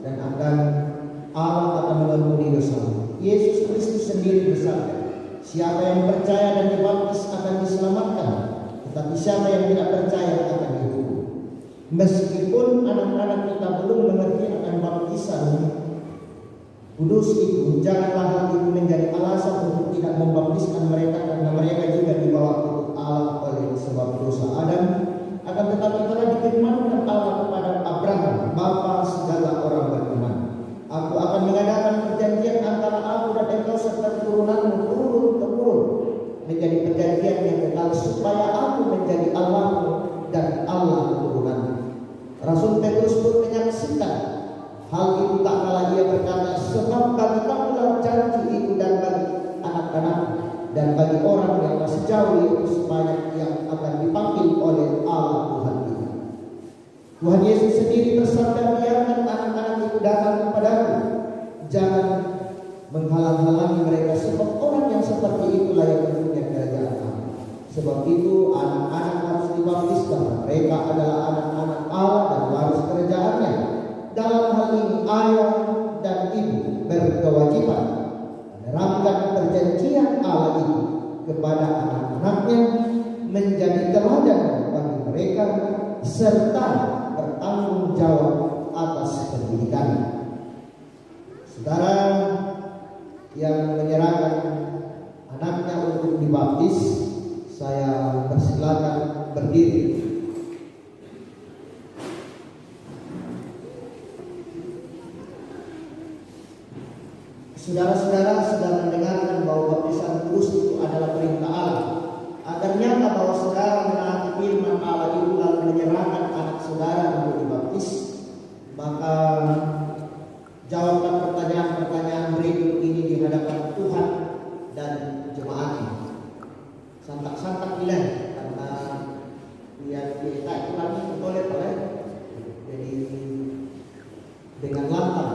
dan Allah akan mengampuni dosamu. Yesus Kristus sendiri bersabda, siapa yang percaya dan dibaptis akan diselamatkan, tetapi siapa yang tidak percaya akan dihukum. Meskipun anak-anak kita belum mengerti akan baptisan kudus itu, janganlah hal itu menjadi alasan untuk tidak membaptiskan mereka, karena mereka juga dibawa untuk Allah oleh sebab dosa Adam. Akan tetapi telah difirmankan Allah kepada Abraham, bapa segala orang beriman, aku akan mengadakan perjanjian antara aku dan engkau serta keturunanmu turun-temurun, menjadi perjanjian yang kekal, supaya aku menjadi Allahmu dan Allah keturunanmu. Rasul Petrus pun menyaksikan hal itu, tak kalah ia berkata, sebab bagi kamulah janji itu dan bagi anak-anak dan bagi orang yang masih jauh, yaitu sebanyak yang akan dipanggil oleh Allah Tuhan kita. Tuhan Yesus sendiri bersabda, biarkan anak-anak itu datang kepadaku, jangan menghalang-halangi mereka, sebab orang yang seperti itulah yang mempunyai kerajaan Allah. Sebab itu anak-anak harus dibaptis, karena mereka adalah anak-anak Allah dan waris kerajaannya. Dalam hal ini ayah dan ibu berkewajiban menerapkan perjanjian Allah itu kepada anak-anaknya, menjadi teladan bagi mereka, serta bertanggung jawab atas pendidikan. Saudara yang menyerahkan anaknya untuk dibaptis, saya persilakan berdiri. Saudara-saudara sudah mendengarkan bahwa baptisan kudus itu adalah perintah Allah. Agar nyata bahwa saudara menaati firman Allah itu lalu menyerahkan anak saudara untuk dibaptis, maka jawabkan pertanyaan-pertanyaan berikut ini di hadapan Tuhan dan jemaatnya. Santak-santak bilang, karena dia kita itu kami boleh jadi dengan lantang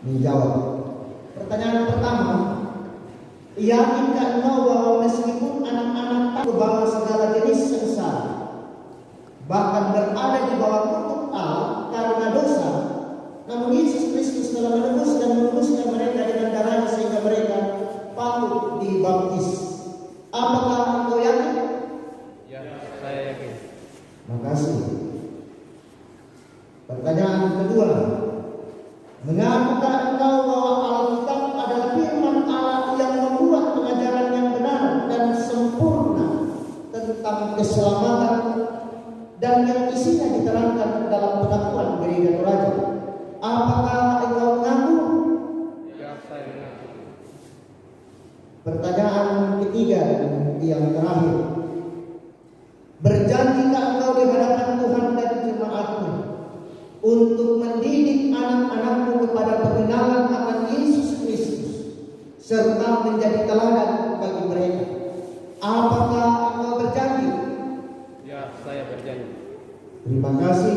menjawab. Pertanyaan pertama, yakinkah engkau bahwa meskipun anak-anak tak membawa segala jenis sengsara, bahkan berada di bawah kutuk Allah karena dosa, namun Yesus Kristus telah menebus dan menebuskan mereka dengan darahnya sehingga mereka patut dibaptis? Apakah engkau yakin? Ya, saya yakin. Makasih. Pertanyaan kedua, mengapakah engkau bahwa Alkitab adalah firman Allah yang membuat pengajaran yang benar dan sempurna tentang keselamatan dan yang isinya diterangkan dalam pengakuan gereja Toraja? Apakah engkau mengaku? Ya, saya mengaku. Pertanyaan ketiga dan yang terakhir, berjanjikah engkau di hadapan Tuhan dan jemaatmu untuk mendidik anak-anakmu kepada pengenalan akan Yesus Kristus serta menjadi teladan bagi mereka? Apakah engkau berjanji? Ya, saya berjanji. Terima kasih.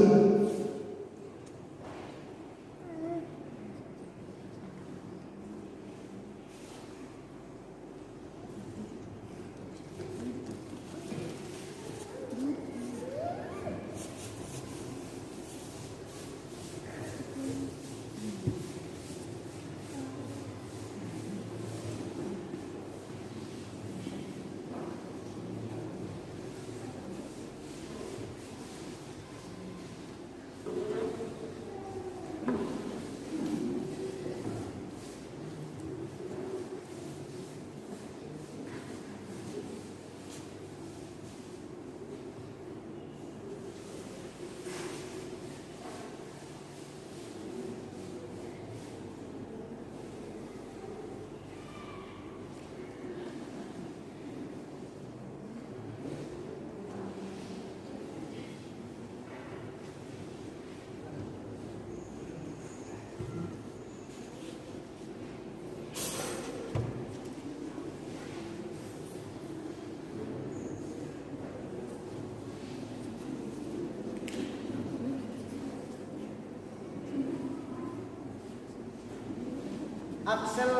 Axel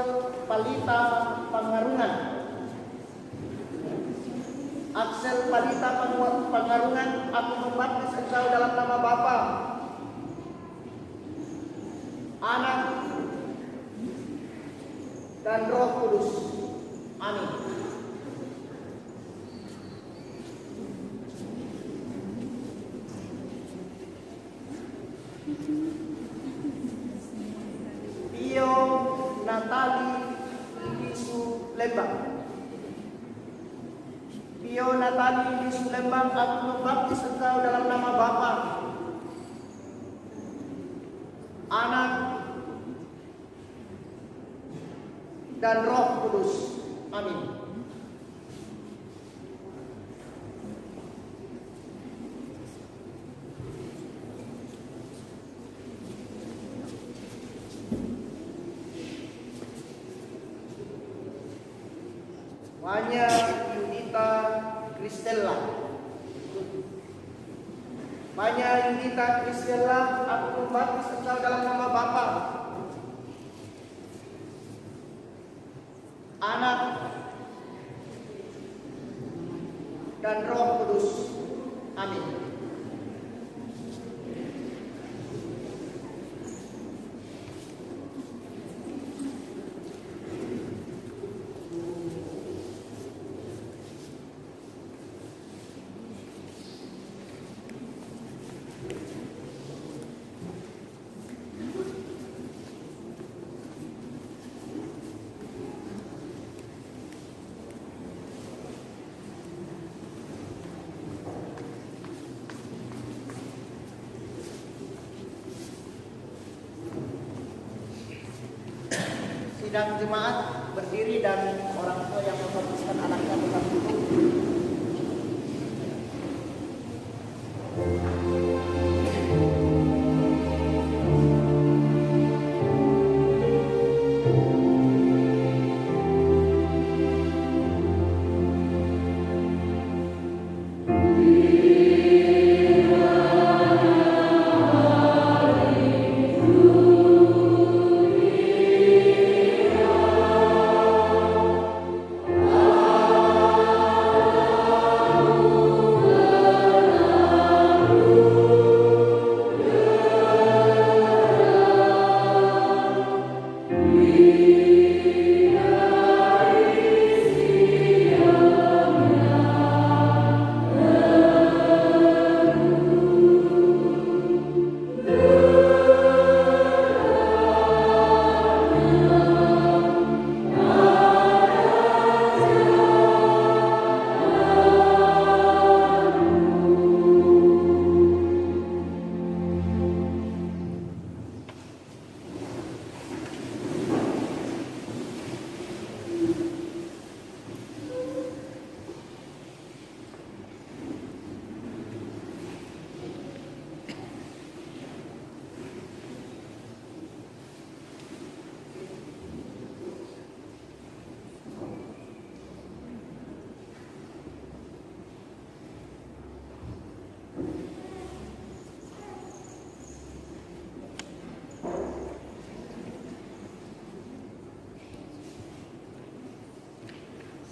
Palita Pangarungan. Axel Palita Pangarungan, aku membaptis engkau dalam nama Bapa, Anak, dan Roh Kudus. Amin. Pio Natali Lisu Lembang. Pio Natali Lisu Lembang, aku membaptis engkau dalam nama Bapa, Anak, dan Roh Kudus. Amin. Manya Yudita Kristella. Manya Yudita Kristella, aku membaptis engkau dalam nama Bapa, Anak, dan Roh Kudus. Amin. Sidang jemaat berdiri dan orang tua yang membaptiskan anaknya tetap duduk.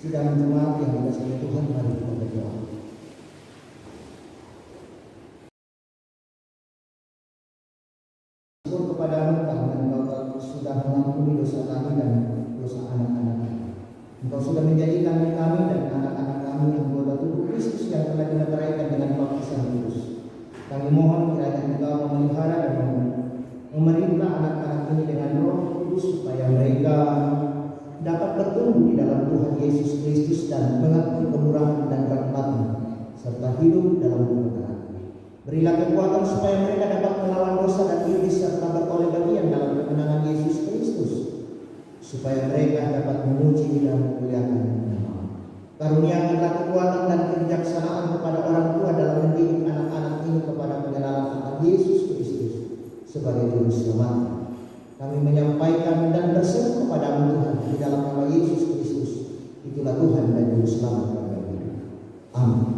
Sidang jemaat yang dikasihi Tuhan, mari kita berdoa. Syukur kepadamu karena Engkau sudah mengampuni dosa kami dan dosa anak-anak kami. Engkau sudah menjadikan kami dan anak-anak kami anggota tubuh Kristus yang telah dimeteraikan dengan baptisan kudus. Kami mohon kiranya Engkau memelihara dan memerintah anak-anak ini dengan Roh Kudus supaya mereka dapat bertumbuh di dalam Tuhan Yesus Kristus dan mengakui kemurahan dan rahmat-Mu serta hidup dalam kebenaran. Berilah kekuatan supaya mereka dapat melawan dosa dan iblis serta beroleh bagian dalam kemenangan Yesus Kristus, supaya mereka dapat memuji dan memuliakan nama-Mu. Karuniakanlah kekuatan dan kebijaksanaan kepada orang tua dalam mendidik anak-anak ini kepada pengenalan akan Yesus Kristus sebagai Juru Selamat. Kami menyampaikan dan berseru kepada-Mu Tuhan di dalam nama Yesus Kristus. Itulah Tuhan dan Juru Selamat kami. Amin.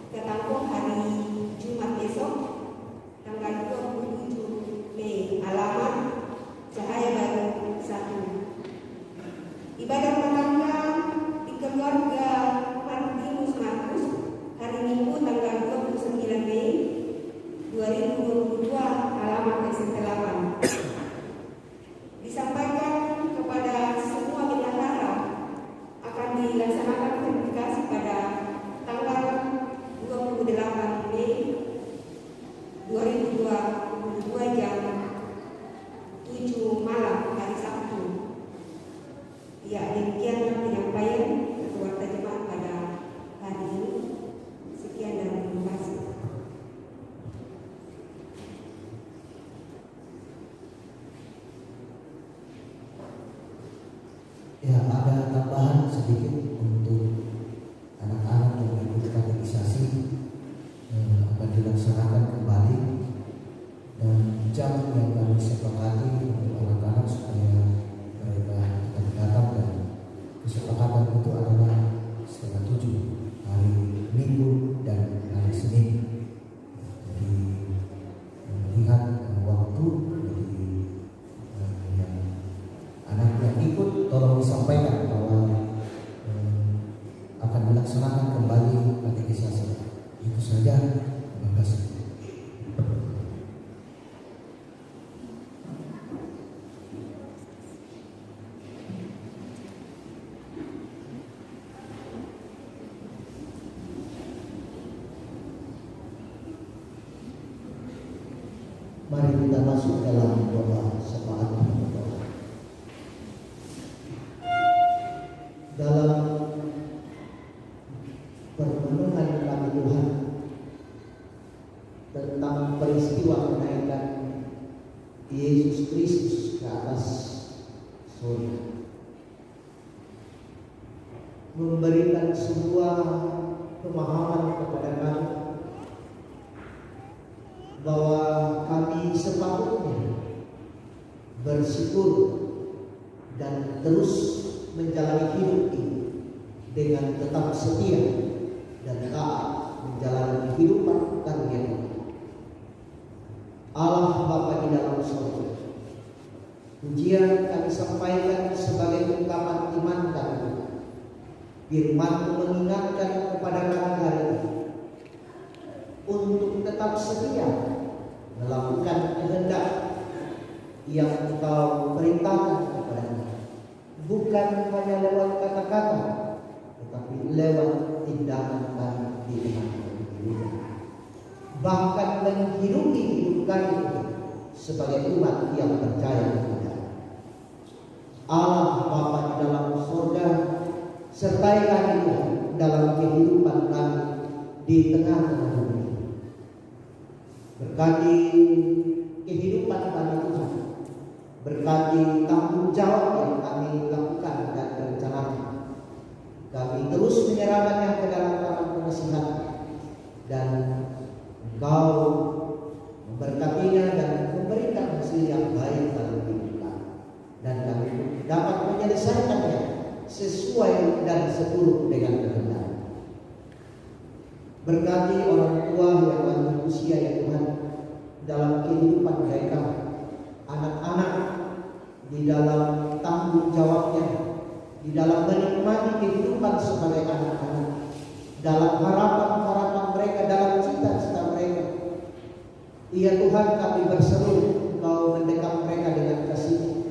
Ketangkong hari Jumat besok tanggal 27 Mei. Alamat Cahaya Baru 1. Ibadah rumah tangga di keluarga Martinus Markus hari Minggu tanggal 29 Mei 2022. Alamat SMP 8. Disampaikan kepada semua bendahara akan dilaksanakan verifikasi pada tanggal 28 Mei 2022 jam 7 malam hari Sabtu. Ya, demikian penyampaian ketua jemaat pada hari ini. Sekian dan terima kasih. Ya, ada tambahan sedikit untuk anak-anak yang mengikuti katekisasi akan dilaksanakan kembali, dan jam yang kami sepakati untuk anak-anak supaya mereka tetap datang, dan kesepakatan itu adalah setengah 7 hari Minggu dan hari Senin. Jadi melihat waktu, jadi yang anak yang ikut tolong disampaikan bahwa akan dilaksanakan kembali katekisasi. Itu saja. Terima kasih. Mari kita masuk dalam doa syafaat berdoa. Dalam permenungan kami Tuhan tentang peristiwa kenaikan Yesus Kristus ke atas surga, memberikan sebuah pemahaman kepada kami bahwa kami sepatutnya bersyukur dan terus menjalani hidup ini dengan tetap setia dan taat menjalani kehidupan karunia Allah Bapa di dalam surga. Pujian kami sampaikan sebagai ungkapan iman kami. Firman mengingatkan kepada kami hari ini untuk tetap setia melakukan kehendak yang Engkau perintahkan kepada kami, bukan hanya lewat kata-kata, tetapi lewat tindakan kami di tengah kehidupan, bahkan menghidupi hidup kami sebagai umat yang percaya kepada Allah Bapa di dalam surga. Sertai kami dalam kehidupan kami di tengah-tengah dunia. Berkati kehidupan kami Tuhan, berkati tanggung jawab yang kami lakukan dan rencanakan. Kami terus menyerahkannya ke dalam tangan pengasihan, dan Engkau memberkatinya dan memberikan hasil yang baik dalam hidup kami, dan kami dapat menyelesaikannya sesuai dan seturut dengan kehendak. Berkati orang tua yang lanjut usia ya Tuhan dalam kehidupan mereka, anak-anak di dalam tanggung jawabnya, di dalam menikmati kehidupan sebagai anak-anak, dalam harapan-harapan mereka, dalam cita-cita mereka. Ya Tuhan, kami berseru Engkau mendekat mereka dengan kasih,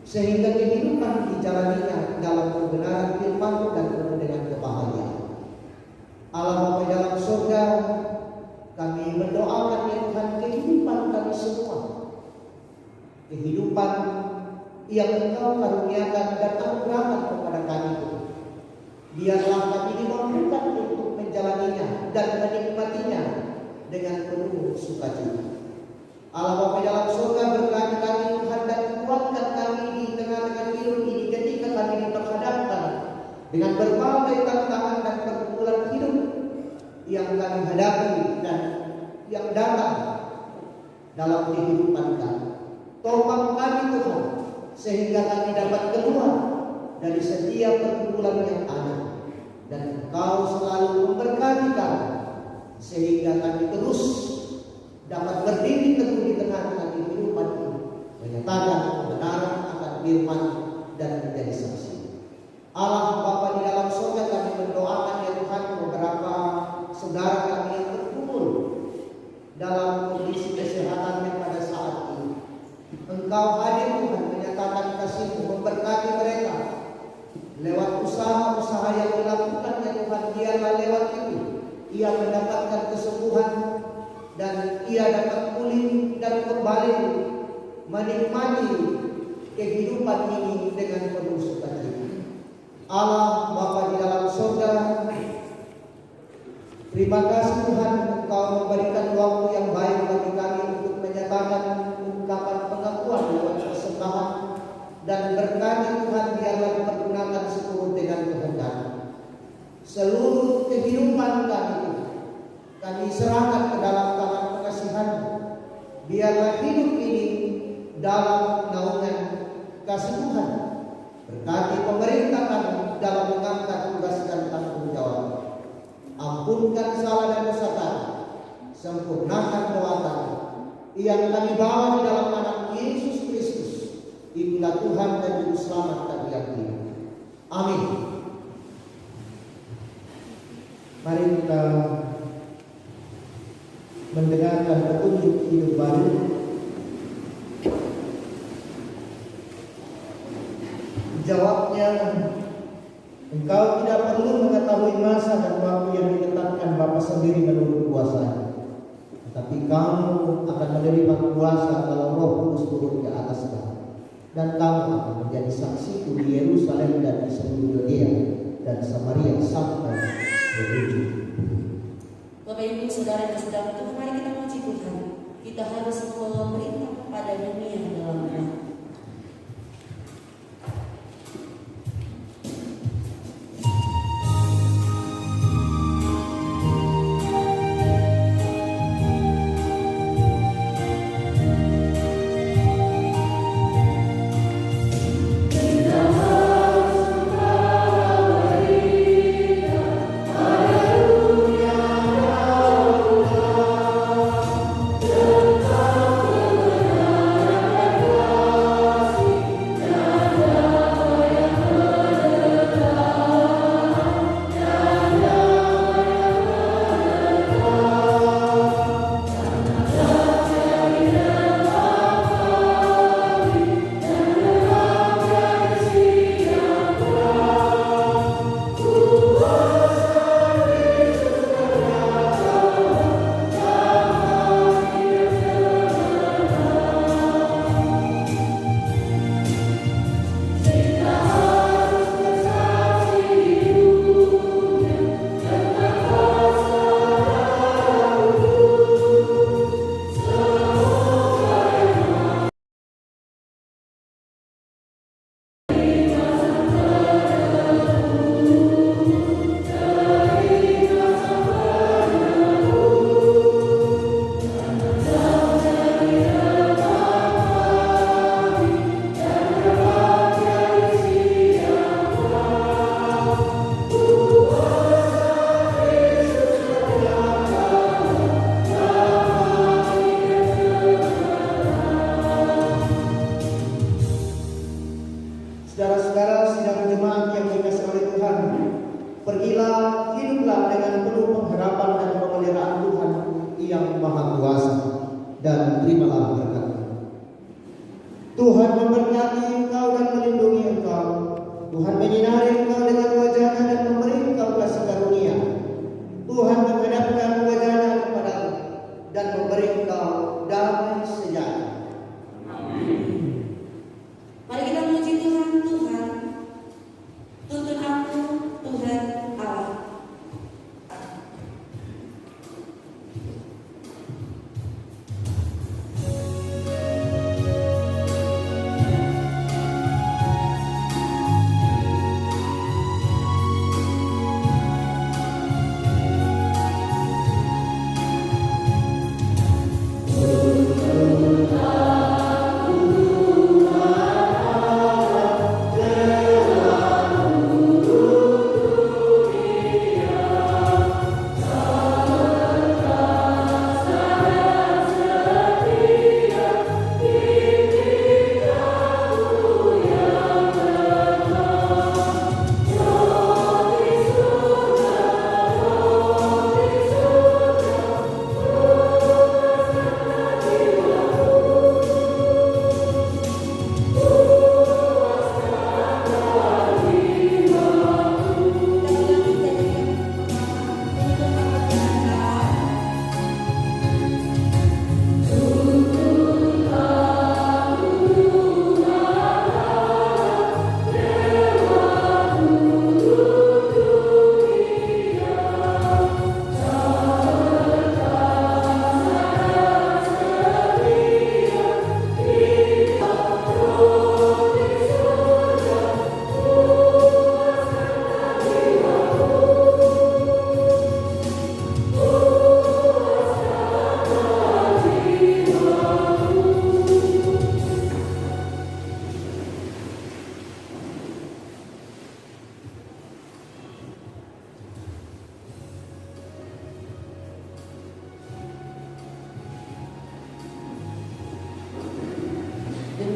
sehingga kehidupan dijalaninya dalam kebenaran firman dan penuh dengan kebahagiaan. Allah Bapa dalam surga, kami berdoakan ya Tuhan kehidupan kami semua, kehidupan yang Engkau karuniakan dan anugerahkan kepada kami Tuhan. Biarlah kami dimampukan untuk menjalaninya dan menikmatinya dengan penuh sukacita. Allah Bapa dalam surga, berkati kami Tuhan dan kuatkan kami di tengah-tengah hidup ini ketika kami diperhadapkan dengan berbagai tantangan dan pergumulan hidup yang kami hadapi dan yang datang dalam kehidupan kami. Tolong kami Tuhan, sehingga kami dapat keluar dari setiap pergumulan yang ada, dan Engkau selalu memberkati kami sehingga kami terus dapat berdiri teguh di tengah-tengah kehidupan ini, menyatakan kebenaran akan firman dan menjadi saksi. Allah Bapa di dalam surga, kami mendoakan ya Tuhan beberapa saudara kami yang berkumpul dalam kondisi kesehatannya pada saat ini. Engkau hadir Tuhan, menyatakan kasih-Mu, memberkati mereka lewat usaha-usaha yang dilakukan ya Tuhan. Biarlah lewat itu ia mendapatkan kesembuhan dan ia dapat pulih dan kembali menikmati kehidupan ini dengan penuh sukacita. Allah Bapa di dalam surga, terima kasih Tuhan, Engkau memberikan waktu yang baik bagi kami untuk menyatakan ungkapan pengakuan lewat persembahan, dan berkati Tuhan biarlah dipergunakan seturut dengan kehendak. Seluruh kehidupan kami serahkan ke dalam tangan pengasihan-Mu. Biarlah hidup ini dalam naungan kasih Tuhan. Berkati pemerintah kami dalam mengangkat tugas dan tanggung jawab. Ampunkan salah dan dosa kami, sempurnakan doa kami yang kami bawa di dalam nama Yesus Kristus. Itulah Tuhan dan Juru Selamat kami yakini. Amin. Mari kita mendengarkan petunjuk hidup baru. Jawabnya, engkau tidak perlu mengetahui masa dan waktu yang ditetapkan Bapa sendiri menurut kuasa-Nya, tetapi kamu akan menerima kuasa kalau Roh Kudus turun ke atas kamu, dan kamu akan menjadi saksiku di Yerusalem dan di seluruh Yudea dan Samaria sampai ke ujung. Bapak Ibu Saudara dan Saudara Tuhan, mari kita puji Tuhan. Kita harus membawa perintah pada dunia dalam nama. Saudara-saudara sidang jemaat yang dikasihi oleh Tuhan, pergilah, hiduplah dengan penuh pengharapan dan pemeliharaan Tuhan yang Maha Kuasa, dan terimalah berkat. Tuhan memberkati engkau dan melindungi engkau. Tuhan menyinari engkau dengan wajah-Nya dan memberi engkau kasih karunia. Tuhan menghadapkan wajah-Nya kepadamu dan memberi engkau damai sejahtera. Mari kita memuji Tuhan. Tuhan, tuntun aku, Tuhan Allah.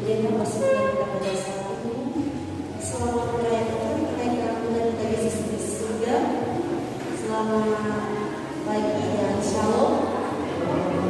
Pendeta bersedia kita pada saat ini. Selamat merayakan kenaikan Tuhan kita Yesus Kristus surga. Selamat pagi dan shalom.